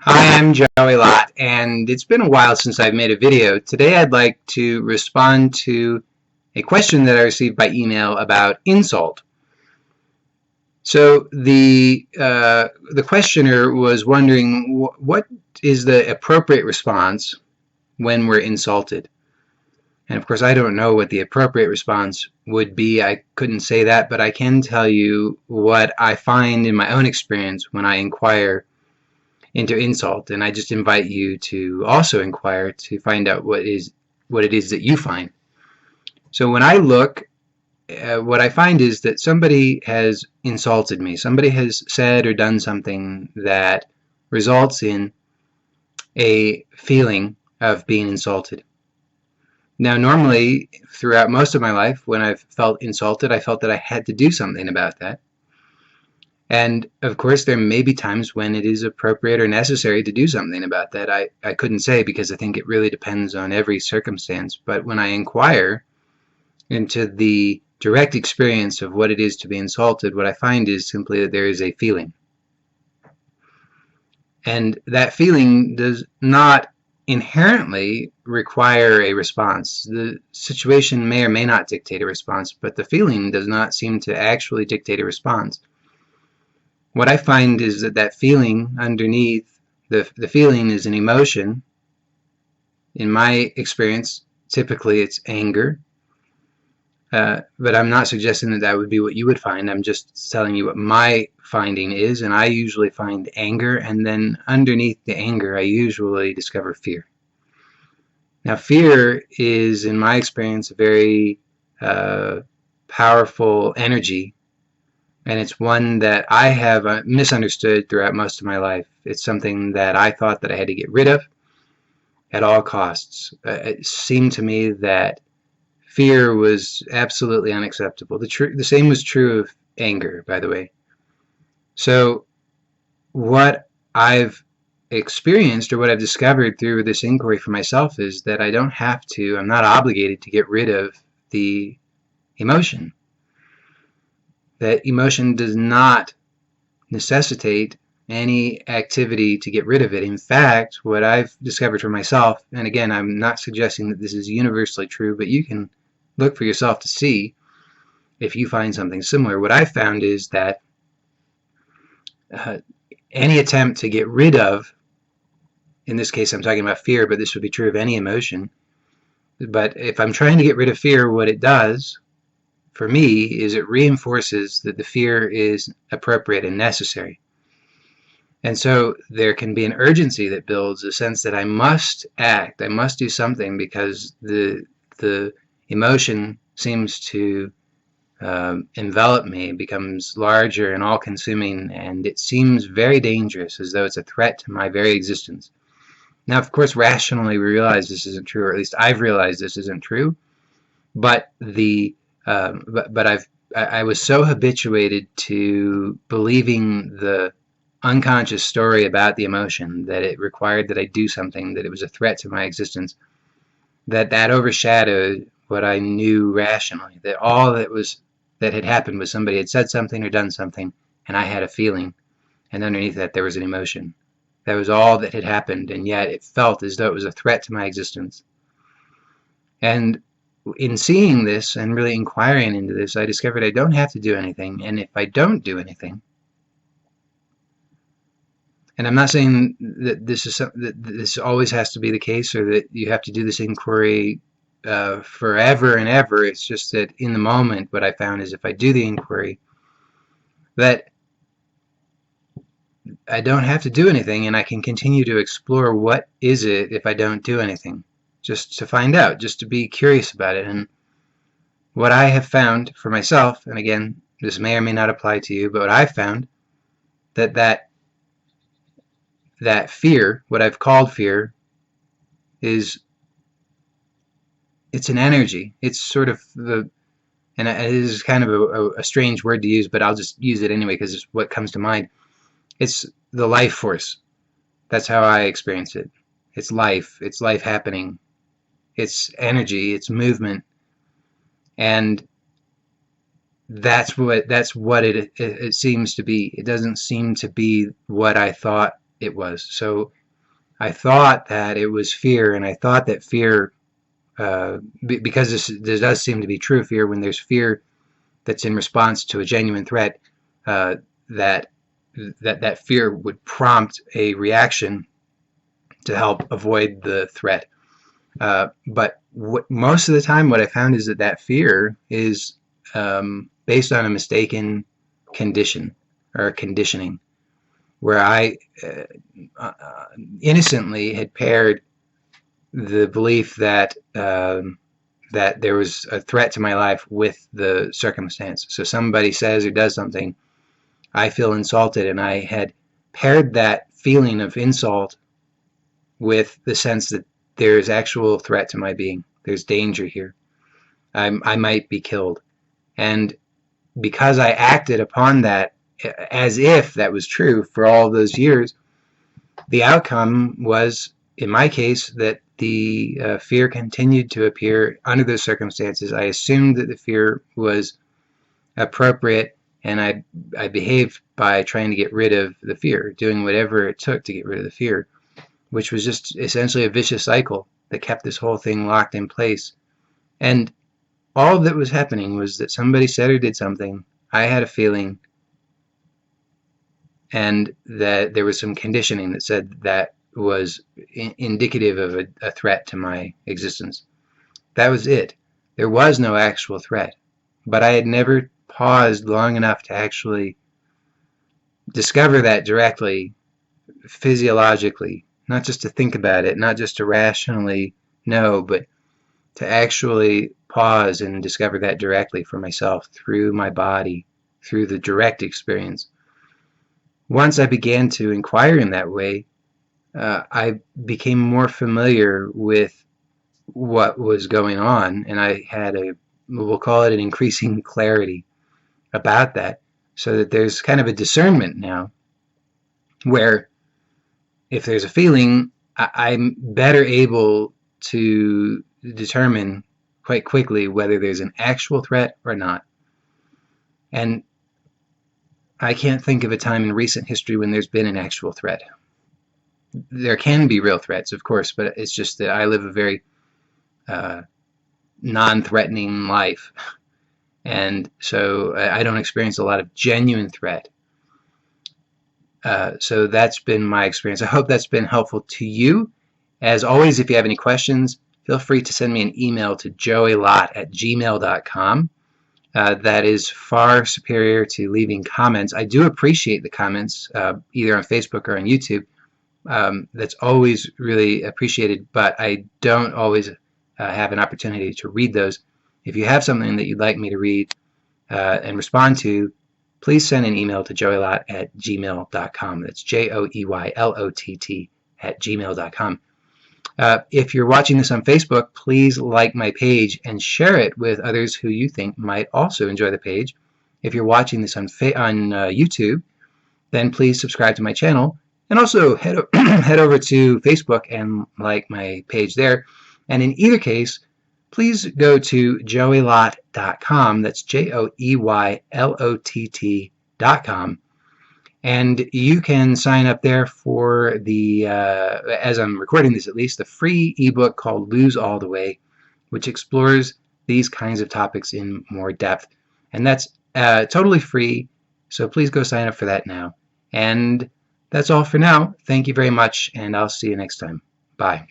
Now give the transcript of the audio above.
Hi, I'm Joey Lott, and it's been a while since I've made a video. Today I'd like to respond to a question that I received by email about insult. So the questioner was wondering what is the appropriate response when we're insulted. And of course I don't know what the appropriate response would be. I couldn't say that, but I can tell you what I find in my own experience when I inquire into insult, and I just invite you to also inquire to find out what it is that you find. So when I look, what I find is that somebody has insulted me. Somebody has said or done something that results in a feeling of being insulted. Now, normally, throughout most of my life, when I've felt insulted, I felt that I had to do something about that. And of course, there may be times when it is appropriate or necessary to do something about that. I couldn't say, because I think it really depends on every circumstance. But when I inquire into the direct experience of what it is to be insulted, what I find is simply that there is a feeling. And that feeling does not inherently require a response. The situation may or may not dictate a response, but the feeling does not seem to actually dictate a response. What I find is that feeling underneath, the feeling is an emotion. In my experience, typically it's anger. But I'm not suggesting that that would be what you would find. I'm just telling you what my finding is, and I usually find anger, and then underneath the anger I usually discover fear. Now, fear is, in my experience, a very powerful energy. And it's one that I have misunderstood throughout most of my life. It's something that I thought that I had to get rid of at all costs. It seemed to me that fear was absolutely unacceptable. The same was true of anger, by the way. So what I've experienced, or what I've discovered through this inquiry for myself, is that I don't have to, I'm not obligated to get rid of the emotion. That emotion does not necessitate any activity to get rid of it. In fact, what I've discovered for myself, and again, I'm not suggesting that this is universally true, but you can look for yourself to see if you find something similar. What I've found is that any attempt to get rid of, in this case I'm talking about fear, but this would be true of any emotion, but if I'm trying to get rid of fear, what it does for me is it reinforces that the fear is appropriate and necessary. And so there can be an urgency that builds, a sense that I must act, I must do something, because the emotion seems to envelop me, becomes larger and all-consuming, and it seems very dangerous, as though it's a threat to my very existence. Now, of course, rationally we realize this isn't true, or at least I've realized this isn't true, but I was so habituated to believing the unconscious story about the emotion, that it required that I do something, that it was a threat to my existence, that overshadowed what I knew rationally, that all that had happened was somebody had said something or done something, and I had a feeling, and underneath that there was an emotion. That was all that had happened, and yet it felt as though it was a threat to my existence. And in seeing this and really inquiring into this, I discovered I don't have to do anything, and if I don't do anything, and I'm not saying that this always has to be the case, or that you have to do this inquiry forever and ever. It's just that in the moment, what I found is if I do the inquiry, that I don't have to do anything, and I can continue to explore what is it if I don't do anything, just to find out, just to be curious about it. And what I have found for myself, and again, this may or may not apply to you, but what I've found, that fear, what I've called fear, it's an energy. It's sort of and it is kind of a strange word to use, but I'll just use it anyway because it's what comes to mind. It's the life force. That's how I experience it. It's life happening. It's energy, it's movement, and that's what it seems to be. It doesn't seem to be what I thought it was. So I thought that it was fear, and I thought that fear, because this does seem to be true, fear, when there's fear that's in response to a genuine threat, uh, that that fear would prompt a reaction to help avoid the threat. But most of the time, what I found is that fear is based on a mistaken condition or conditioning, where I innocently had paired the belief that that there was a threat to my life with the circumstance. So somebody says or does something, I feel insulted, and I had paired that feeling of insult with the sense that there's actual threat to my being. There's danger here. I might be killed. And because I acted upon that as if that was true for all those years, the outcome was, in my case, that the fear continued to appear under those circumstances. I assumed that the fear was appropriate, and I behaved by trying to get rid of the fear, doing whatever it took to get rid of the fear, which was just essentially a vicious cycle that kept this whole thing locked in place. And all that was happening was that somebody said or did something, I had a feeling, and that there was some conditioning that said that was indicative of a threat to my existence. That was it. There was no actual threat, but I had never paused long enough to actually discover that directly, physiologically, not just to think about it, not just to rationally know, but to actually pause and discover that directly for myself through my body, through the direct experience. Once I began to inquire in that way, I became more familiar with what was going on, and I had we'll call it an increasing clarity about that, so that there's kind of a discernment now where if there's a feeling, I'm better able to determine quite quickly whether there's an actual threat or not. And I can't think of a time in recent history when there's been an actual threat. There can be real threats, of course, but it's just that I live a very non-threatening life. And so I don't experience a lot of genuine threat. So that's been my experience. I hope that's been helpful to you. As always, if you have any questions, feel free to send me an email to joeylott@gmail.com. That is far superior to leaving comments. I do appreciate the comments, either on Facebook or on YouTube. That's always really appreciated, but I don't always have an opportunity to read those. If you have something that you'd like me to read and respond to, please send an email to joeylott@gmail.com. That's joeylott@gmail.com. If you're watching this on Facebook, please like my page and share it with others who you think might also enjoy the page. If you're watching this on YouTube, then please subscribe to my channel, and also head over to Facebook and like my page there. And in either case, please go to joeylott.com. That's joeylott.com. And you can sign up there for the, as I'm recording this at least, the free ebook called Lose All the Way, which explores these kinds of topics in more depth. And that's totally free, so please go sign up for that now. And that's all for now. Thank you very much, and I'll see you next time. Bye.